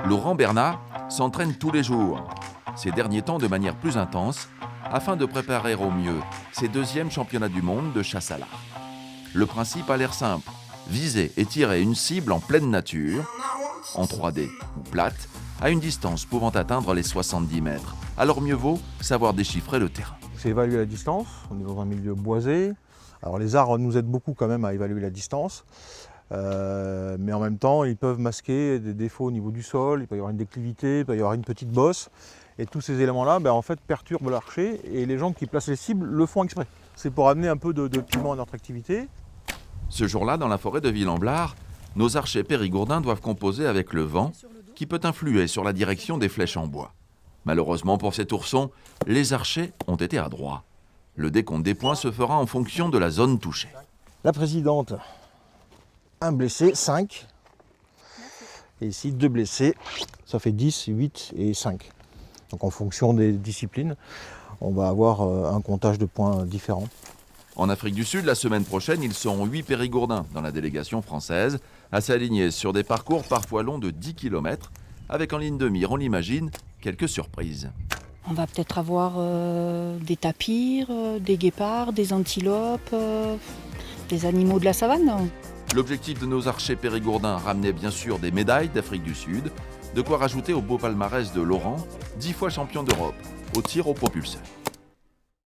Laurent Bernat s'entraîne tous les jours, ces derniers temps de manière plus intense, afin de préparer au mieux ses deuxièmes championnats du monde de chasse à l'arc. Le principe a l'air simple, viser et tirer une cible en pleine nature, en 3D ou plate, à une distance pouvant atteindre les 70 mètres. Alors mieux vaut savoir déchiffrer le terrain. C'est évaluer la distance, on est dans un milieu boisé. Alors les arbres nous aident beaucoup quand même à évaluer la distance, mais en même temps ils peuvent masquer des défauts au niveau du sol, il peut y avoir une déclivité, il peut y avoir une petite bosse. Et tous ces éléments-là en fait, perturbent l'archer et les gens qui placent les cibles le font exprès. C'est pour amener un peu de piment à notre activité. Ce jour-là, dans la forêt de Ville-en-Blard, nos archers périgourdins doivent composer avec le vent qui peut influer sur la direction des flèches en bois. Malheureusement pour cet ourson, les archers ont été adroits. Le décompte des points se fera en fonction de la zone touchée. La présidente, un blessé, 5. Et ici, 2 blessés, ça fait 10, 8 et 5. Donc en fonction des disciplines, on va avoir un comptage de points différent. En Afrique du Sud, la semaine prochaine, ils seront 8 périgourdins dans la délégation française, à s'aligner sur des parcours parfois longs de 10 km, avec en ligne de mire, on l'imagine, quelques surprises. On va peut-être avoir des tapirs, des guépards, des antilopes, des animaux de la savane. L'objectif de nos archers périgourdins ramenait bien sûr des médailles d'Afrique du Sud, de quoi rajouter au beau palmarès de Laurent, 10 fois champion d'Europe, au tir au propulseur.